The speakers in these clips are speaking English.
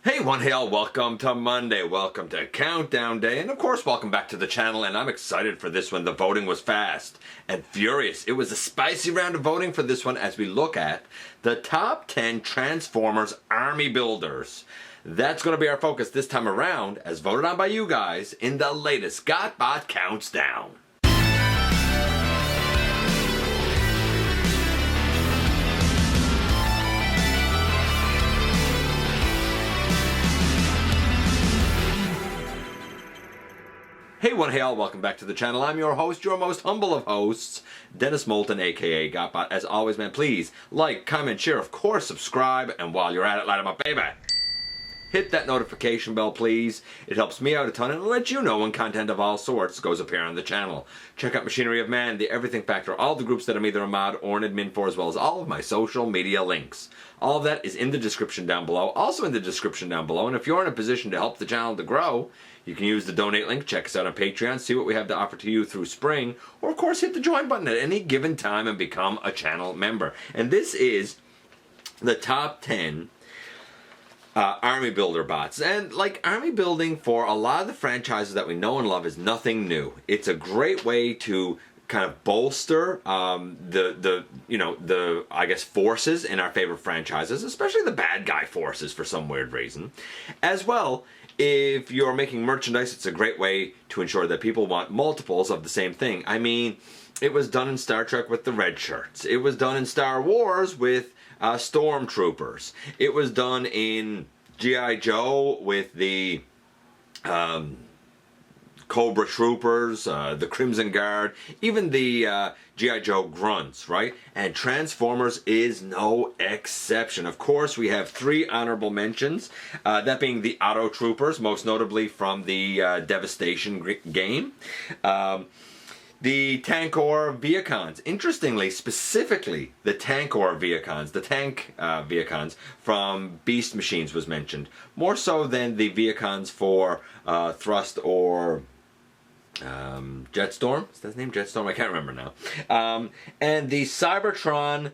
Hey one, hey all, welcome to Monday, welcome to Countdown Day, and of course welcome back to the channel, and I'm excited for this one. The voting was fast and furious. It was a spicy round of voting for this one as we look at the top 10 Transformers army builders. That's going to be our focus this time around, as voted on by you guys in the latest GotBot Counts Down. Hey one, hey all, welcome back to the channel. I'm your host, your most humble of hosts, Dennis Moulton, aka GotBot. As always, man, please like, comment, share, of course, subscribe, and while you're at it, light 'em up, baby. Hit that notification bell, please. It helps me out a ton and it'll let you know when content of all sorts goes up here on the channel. Check out Machinery of Man, The Everything Factor, all the groups that I'm either a mod or an admin for, as well as all of my social media links. All of that is in the description down below, also in the description down below, and if you're in a position to help the channel to grow, you can use the donate link, check us out on Patreon, see what we have to offer to you through spring, or of course hit the join button at any given time and become a channel member. And this is the top 10 army builder bots. And like, army building for a lot of the franchises that we know and love is nothing new. It's a great way to kind of bolster the I guess forces in our favorite franchises, especially the bad guy forces for some weird reason. As well, if you're making merchandise, it's a great way to ensure that people want multiples of the same thing. I mean, it was done in Star Trek with the red shirts. It was done in Star Wars with stormtroopers. It was done in G.I. Joe with the Cobra Troopers, the Crimson Guard, even the G.I. Joe Grunts, right? And Transformers is no exception. Of course, we have 3 honorable mentions, that being the Auto Troopers, most notably from the Devastation game. The Tankor Vehicons. Interestingly, specifically, the Tankor Vehicons, the tank Vehicons from Beast Machines was mentioned. More so than the Vehicons for Thrust or Jetstorm. Is that his name? Jetstorm? I can't remember now. And the Cybertron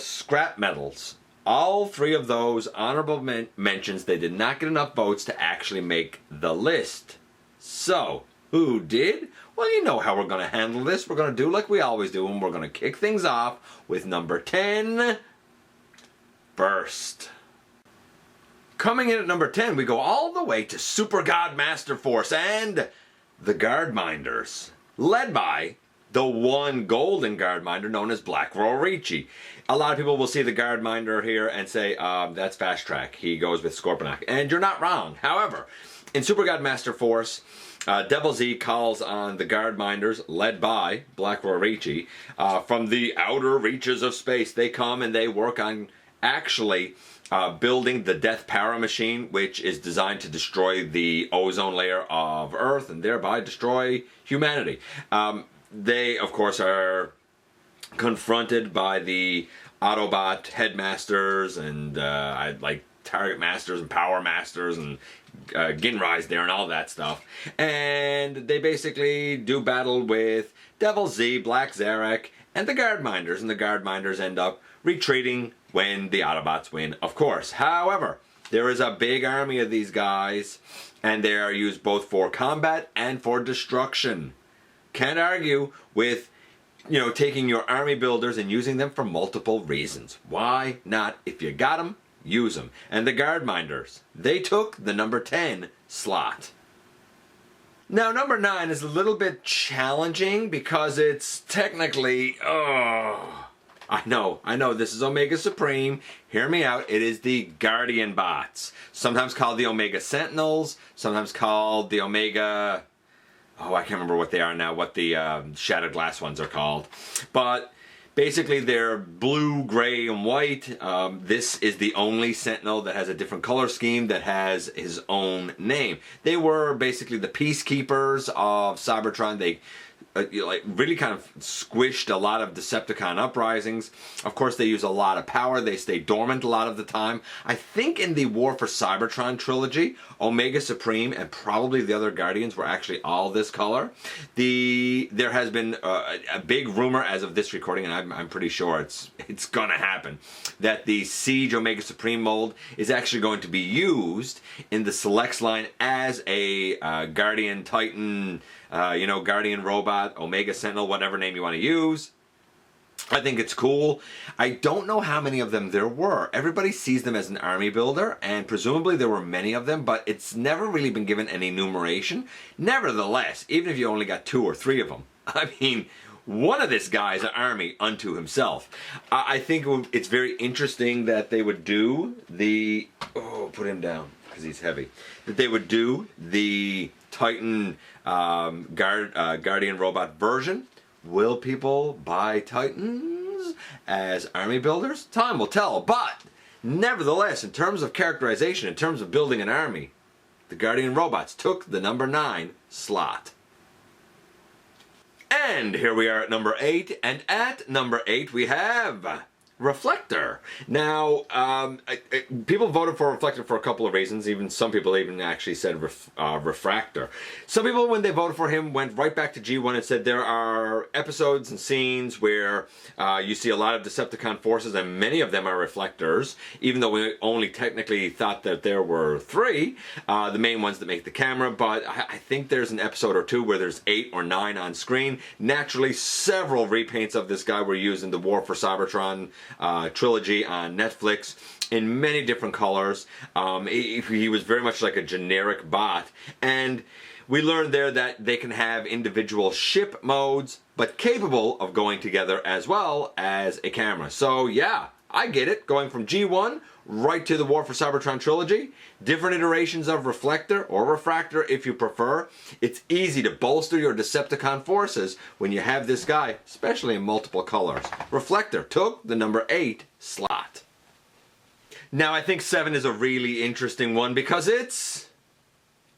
Scrap Metals. All 3 of those honorable mentions, they did not get enough votes to actually make the list. So, who did? Well, you know how we're going to handle this. We're going to do like we always do, and we're going to kick things off with number 10, Burst. Coming in at number 10, we go all the way to Super God Master Force and the Guardminders, led by the one golden Guardminder known as Black Rorichi. A lot of people will see the Guardminder here and say, that's Fast Track. He goes with Scorponok. And you're not wrong. However, in Super God Master Force, Devil Z calls on the Guardminders, led by Black Rorichi, from the outer reaches of space. They come and they work on actually building the Death Para Machine, which is designed to destroy the ozone layer of Earth and thereby destroy humanity. They, of course, are confronted by the Autobot headmasters and like Target Masters and Power Masters and Ginrai's there and all that stuff. And they basically do battle with Devil Z, Black Zarak, and the Guardminders. And the Guardminders end up retreating when the Autobots win, of course. However, there is a big army of these guys, and they are used both for combat and for destruction. Can't argue with, you know, taking your army builders and using them for multiple reasons. Why not? If you got them, use them. And the Guardminders, they took the number 10 slot. Now, number 9 is a little bit challenging because it's technically, I know, this is Omega Supreme. Hear me out. It is the Guardian Bots. Sometimes called the Omega Sentinels, sometimes called the Omega, I can't remember what they are now, what the Shattered Glass ones are called. But basically, they're blue, gray, and white. This is the only Sentinel that has a different color scheme that has his own name. They were basically the peacekeepers of Cybertron. They like really kind of squished a lot of Decepticon uprisings. Of course, they use a lot of power. They stay dormant a lot of the time. I think in the War for Cybertron trilogy, Omega Supreme and probably the other Guardians were actually all this color. There has been a big rumor as of this recording, and I'm pretty sure it's gonna happen, that the Siege Omega Supreme mold is actually going to be used in the Selects line as a Guardian Titan, Guardian Robot, Omega Sentinel, whatever name you want to use. I think it's cool. I don't know how many of them there were. Everybody sees them as an army builder, and presumably there were many of them, but it's never really been given any numeration. Nevertheless, even if you only got 2 or 3 of them, I mean, one of this guy is an army unto himself. I think it's very interesting that they would do the... Oh, put him down, because he's heavy. That they would do the Titan Guardian Robot version. Will people buy Titans as army builders? Time will tell, but nevertheless, in terms of characterization, in terms of building an army, the Guardian Robots took the number 9 slot. And here we are at number 8, and at number 8 we have Reflector. Now, people voted for Reflector for a couple of reasons. Even some people even actually said Refractor. Some people, when they voted for him, went right back to G1 and said there are episodes and scenes where you see a lot of Decepticon forces, and many of them are Reflectors, even though we only technically thought that there were 3, the main ones that make the camera. But I think there's an episode or 2 where there's 8 or 9 on screen. Naturally, several repaints of this guy were used in the War for Cybertron trilogy on Netflix in many different colors. He was very much like a generic bot, and we learned there that they can have individual ship modes, but capable of going together as well as a camera. So yeah, I get it. Going from G1 right to the War for Cybertron trilogy, different iterations of Reflector or Refractor if you prefer. It's easy to bolster your Decepticon forces when you have this guy, especially in multiple colors. Reflector took the number 8 slot. Now I think 7 is a really interesting one because it's,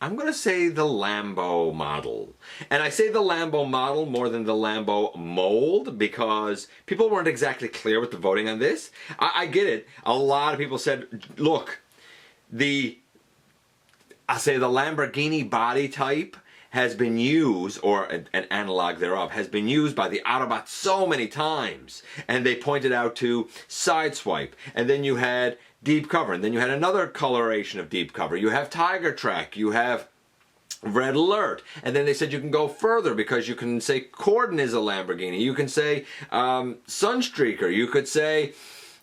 I'm going to say, the Lambo model. And I say the Lambo model more than the Lambo mold because people weren't exactly clear with the voting on this. I get it. A lot of people said, look, the Lamborghini body type has been used, or an analog thereof, has been used by the Autobot so many times. And they pointed out to Sideswipe. And then you had Deep Cover, and then you had another coloration of Deep Cover. You have Tiger Track, you have Red Alert, and then they said you can go further because you can say Cordon is a Lamborghini, you can say Sunstreaker, you could say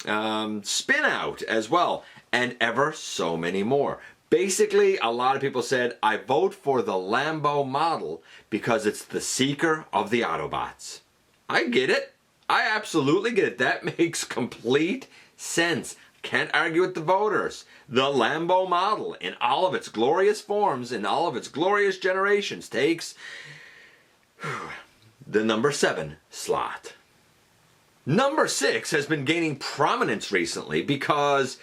Spin Out as well, and ever so many more. Basically, a lot of people said, I vote for the Lambo model because it's the seeker of the Autobots. I get it. I absolutely get it. That makes complete sense. Can't argue with the voters. The Lambo model, in all of its glorious forms, in all of its glorious generations, takes the number 7 slot. Number 6 has been gaining prominence recently because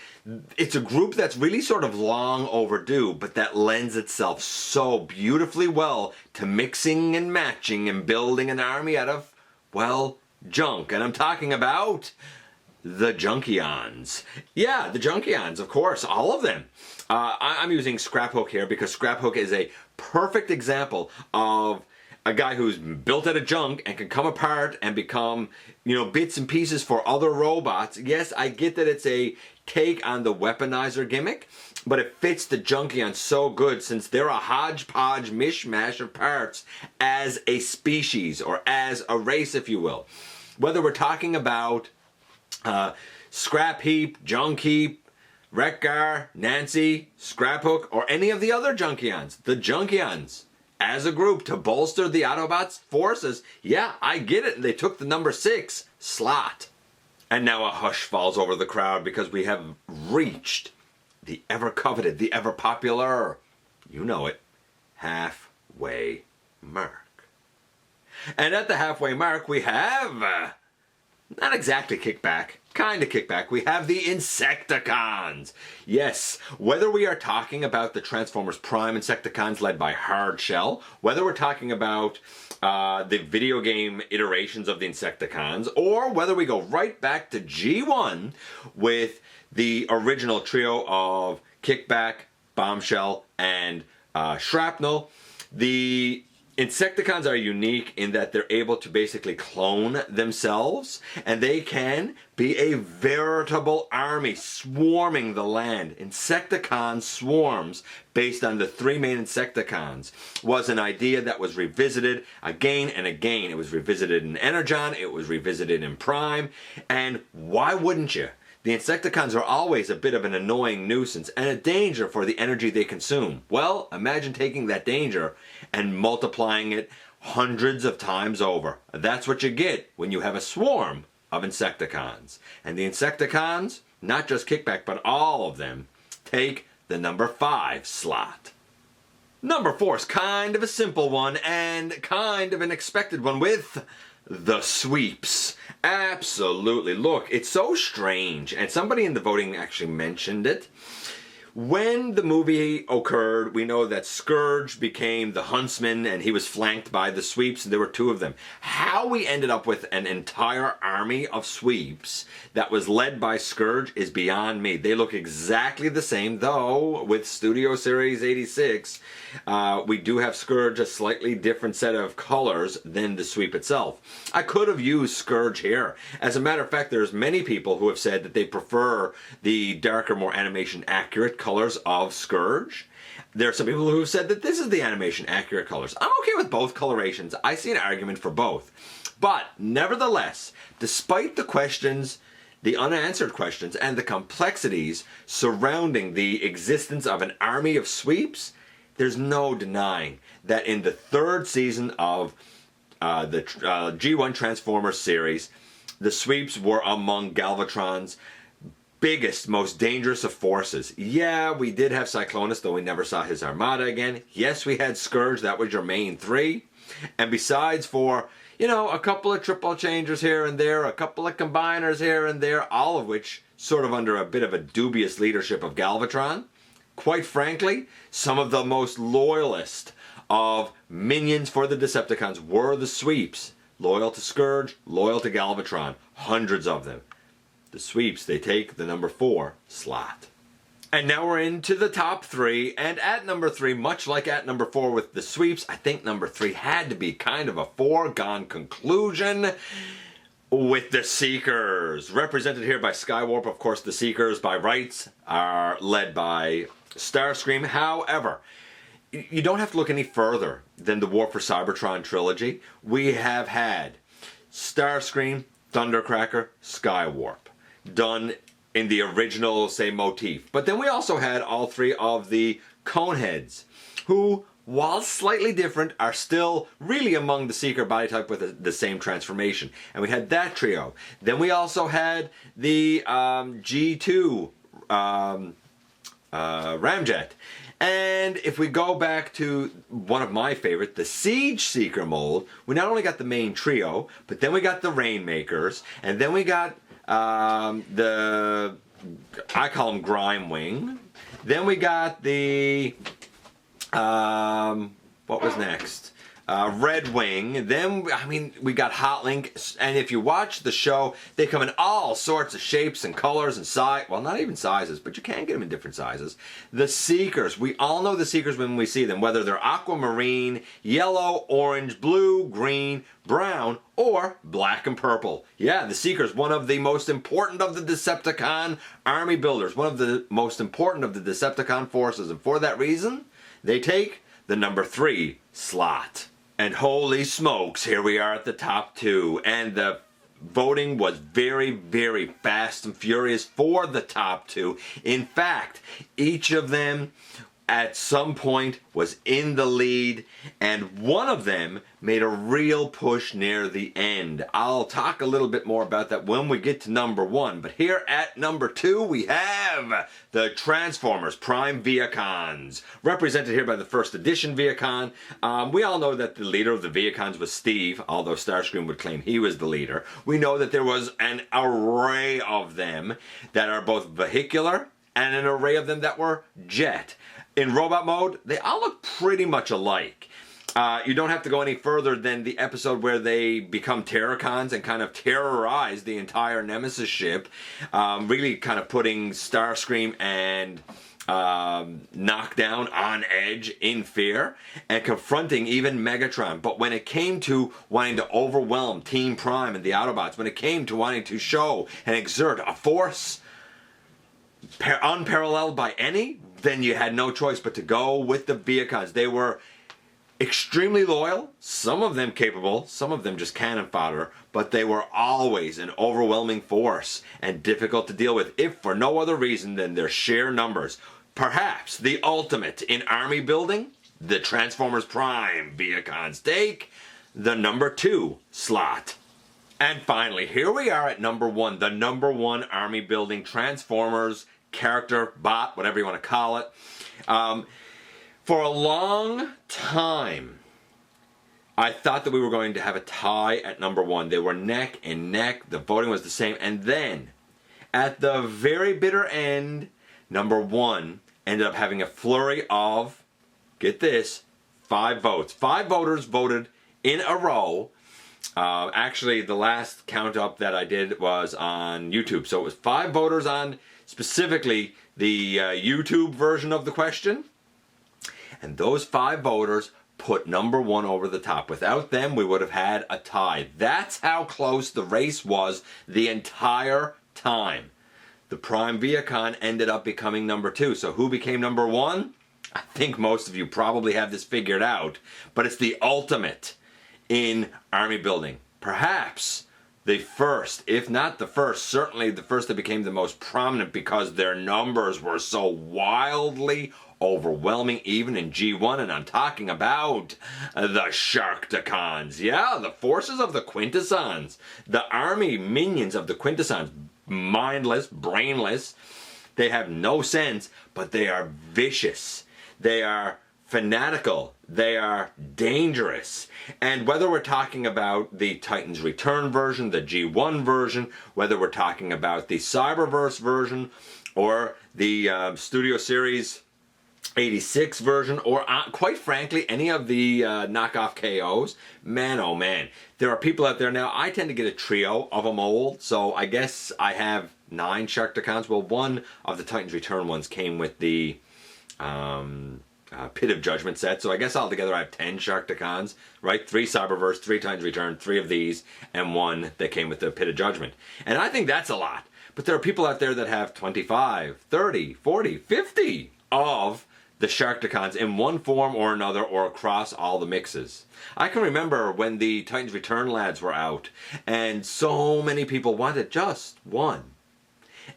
it's a group that's really sort of long overdue, but that lends itself so beautifully well to mixing and matching and building an army out of, well, junk. And I'm talking about the Junkions. Yeah, the Junkions, of course, all of them. I'm using Scraphook here because Scraphook is a perfect example of a guy who's built out of junk and can come apart and become, bits and pieces for other robots. Yes, I get that it's a take on the weaponizer gimmick, but it fits the Junkions so good since they're a hodgepodge mishmash of parts as a species, or as a race, if you will. Whether we're talking about Scrap Heap, Junk Heap, Wreckgar, Nancy, Scraphook, or any of the other Junkions, the Junkions as a group to bolster the Autobots' forces, yeah, I get it. They took the number 6 slot. And now a hush falls over the crowd because we have reached the ever-coveted, the ever-popular, you know it, halfway mark. And at the halfway mark, we have, not exactly kickback, kind of kickback, we have the Insecticons. Yes, whether we are talking about the Transformers Prime Insecticons led by Hardshell, whether we're talking about the video game iterations of the Insecticons, or whether we go right back to G1 with the original trio of Kickback, Bombshell, and Shrapnel, the Insecticons are unique in that they're able to basically clone themselves, and they can be a veritable army swarming the land. Insecticon swarms, based on the three main Insecticons, was an idea that was revisited again and again. It was revisited in Energon, it was revisited in Prime, and why wouldn't you? The Insecticons are always a bit of an annoying nuisance and a danger for the energy they consume. Well, imagine taking that danger and multiplying it hundreds of times over. That's what you get when you have a swarm of Insecticons. And the Insecticons, not just Kickback, but all of them, take the number 5 slot. Number 4 is kind of a simple one and kind of an expected one with the sweeps. Absolutely. Look, it's so strange, and somebody in the voting actually mentioned it. When the movie occurred, we know that Scourge became the huntsman and he was flanked by the sweeps, and there were 2 of them. How we ended up with an entire army of sweeps that was led by Scourge is beyond me. They look exactly the same, though with Studio Series 86, we do have Scourge a slightly different set of colors than the sweep itself. I could have used Scourge here. As a matter of fact, there's many people who have said that they prefer the darker, more animation accurate colors of Scourge. There are some people who have said that this is the animation accurate colors. I'm okay with both colorations. I see an argument for both. But nevertheless, despite the questions, the unanswered questions, and the complexities surrounding the existence of an army of sweeps, there's no denying that in the 3rd season of the G1 Transformers series, the sweeps were among Galvatron's biggest, most dangerous of forces. Yeah, we did have Cyclonus, though we never saw his armada again. Yes, we had Scourge, that was your main 3. And besides for, you know, a couple of triple changers here and there, a couple of combiners here and there, all of which sort of under a bit of a dubious leadership of Galvatron, quite frankly, some of the most loyalist of minions for the Decepticons were the sweeps. Loyal to Scourge, loyal to Galvatron, hundreds of them. The sweeps, they take the number 4 slot. And now we're into the top 3, and at number 3, much like at number 4 with the sweeps, I think number 3 had to be kind of a foregone conclusion with the Seekers. Represented here by Skywarp, of course. The Seekers, by rights, are led by Starscream. However, you don't have to look any further than the War for Cybertron trilogy. We have had Starscream, Thundercracker, Skywarp, done in the original, say, motif. But then we also had all 3 of the Coneheads, who, while slightly different, are still really among the Seeker body type with the same transformation. And we had that trio. Then we also had the G2 Ramjet. And if we go back to one of my favorite, the Siege Seeker mold, we not only got the main trio, but then we got the Rainmakers, and then we got I call them Grime Wing. Then we got the, what was next? Red Wing. Then, I mean, we got Hot Link. And if you watch the show, they come in all sorts of shapes and colors and size. Well, not even sizes, but you can get them in different sizes. The Seekers. We all know the Seekers when we see them, whether they're aquamarine, yellow, orange, blue, green, brown, or black and purple. Yeah, the Seekers, one of the most important of the Decepticon army builders, one of the most important of the Decepticon forces. And for that reason, they take the number 3 slot. And holy smokes, here we are at the top 2. And the voting was very, very fast and furious for the top 2. In fact, each of them at some point was in the lead, and one of them made a real push near the end. I'll talk a little bit more about that when we get to number 1, but here at number 2 we have the Transformers Prime Vehicons, represented here by the first edition Vehicon. We all know that the leader of the Vehicons was Steve, although Starscream would claim he was the leader. We know that there was an array of them that are both vehicular and an array of them that were jet. In robot mode, they all look pretty much alike. You don't have to go any further than the episode where they become Terrorcons and kind of terrorize the entire Nemesis ship, really kind of putting Starscream and Knockdown on edge in fear and confronting even Megatron. But when it came to wanting to overwhelm Team Prime and the Autobots, when it came to wanting to show and exert a force unparalleled by any, then you had no choice but to go with the Vehicons. They were extremely loyal, some of them capable, some of them just cannon fodder, but they were always an overwhelming force and difficult to deal with, if for no other reason than their sheer numbers. Perhaps the ultimate in army building, the Transformers Prime Vehicons take the number 2 slot. And finally, here we are at number 1, the number 1 army building Transformers character, bot, whatever you want to call it. For a long time, I thought that we were going to have a tie at number 1. They were neck and neck. The voting was the same. And then, at the very bitter end, number 1 ended up having a flurry of, get this, 5 votes. 5 voters voted in a row. Actually, the last count up that I did was on YouTube. So it was 5 voters on specifically the YouTube version of the question. And those 5 voters put number 1 over the top. Without them, we would have had a tie. That's how close the race was the entire time. The Prime Vehicon ended up becoming number 2. So who became number 1? I think most of you probably have this figured out. But it's the ultimate in army building. Perhaps the first, if not the first, certainly the first that became the most prominent because their numbers were so wildly overwhelming even in G1, and I'm talking about the Sharkticons. Yeah, the forces of the Quintessons. The army minions of the Quintessons. Mindless, brainless. They have no sense, but they are vicious. They are fanatical. They are dangerous. And whether we're talking about the Titans Return version, the G1 version, whether we're talking about the Cyberverse version, or the Studio Series 86 version, or quite frankly any of the knockoff KOs, man oh man, there are people out there now. I tend to get a trio of them old, so I guess I have 9 Sharkticons. Well, one of the Titans Return ones came with the Pit of Judgment set, so I guess altogether I have 10 Sharkticons, right? 3 Cyberverse, 3 Titans Return, 3 of these, and 1 that came with the Pit of Judgment. And I think that's a lot. But there are people out there that have 25, 30, 40, 50 of the Sharkticons in one form or another, or across all the mixes. I can remember when the Titans Return lads were out, and so many people wanted just one.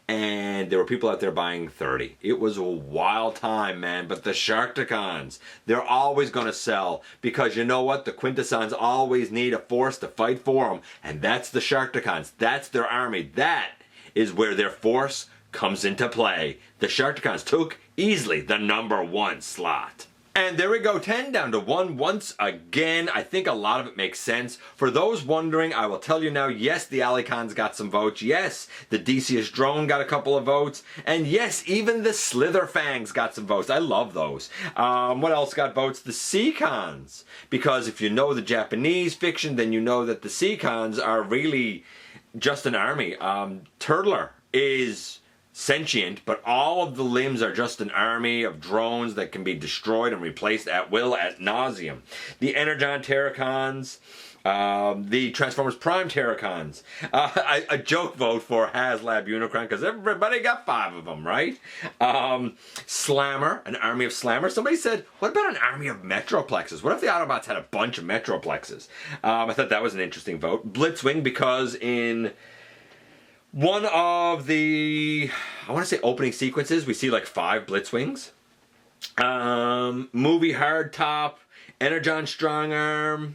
And there were people out there buying 30. It was a wild time, man. But the Sharkticons, they're always going to sell. Because you know what? The Quintessons always need a force to fight for them. And that's the Sharkticons. That's their army. That is where their force comes into play. The Sharkticons took easily the number 1 slot. And there we go, 10 down to 1 once again. I think a lot of it makes sense. For those wondering, I will tell you now, yes, the Alicons got some votes. Yes, the Decius drone got a couple of votes. And yes, even the Slitherfangs got some votes. I love those. What else got votes? The Seacons. Because if you know the Japanese fiction, then you know that the Seacons are really just an army. Turtler is sentient, but all of the limbs are just an army of drones that can be destroyed and replaced at will, ad nauseum. The Energon Terracons, the Transformers Prime Terracons. A joke vote for HasLab Unicron, because everybody got 5 of them, right? Slammer, an army of Slammer. Somebody said, what about an army of Metroplexes? What if the Autobots had a bunch of Metroplexes? I thought that was an interesting vote. Blitzwing, because in one of the, I want to say opening sequences, we see like 5 Blitzwings. Movie Hardtop, Energon Strongarm,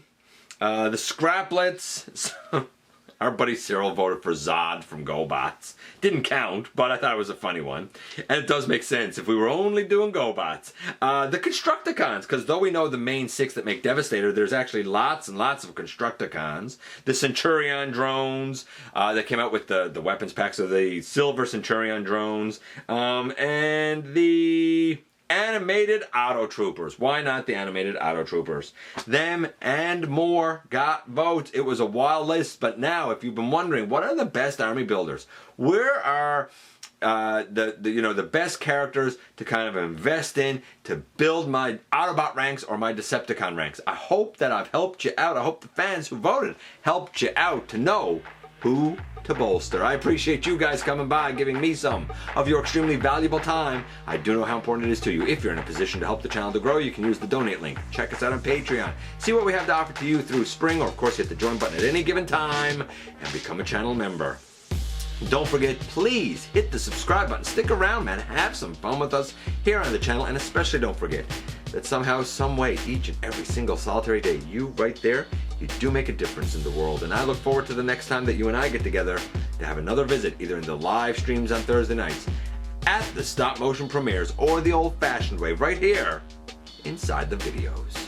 the Scraplets. Our buddy Cyril voted for Zod from GotBots. Didn't count, but I thought it was a funny one. And it does make sense if we were only doing GotBots. The Constructicons, because though we know the main 6 that make Devastator, there's actually lots and lots of Constructicons. The Centurion drones that came out with the weapons packs of the Silver Centurion drones. And the animated Auto Troopers. Why not the animated Auto Troopers? Them and more got votes. It was a wild list, but now if you've been wondering what are the best army builders, where are the best characters to kind of invest in to build my Autobot ranks or my Decepticon ranks, I hope that I've helped you out. I hope the fans who voted helped you out to know who to bolster. I appreciate you guys coming by and giving me some of your extremely valuable time. I do know how important it is to you. If you're in a position to help the channel to grow, you can use the donate link. Check us out on Patreon. See what we have to offer to you through Spring, or of course hit the join button at any given time and become a channel member. Don't forget, please hit the subscribe button. Stick around, man. Have some fun with us here on the channel, and especially don't forget that somehow, some way, each and every single solitary day, you right there, you do make a difference in the world. And I look forward to the next time that you and I get together to have another visit, either in the live streams on Thursday nights, at the stop motion premieres, or the old-fashioned way, right here inside the videos.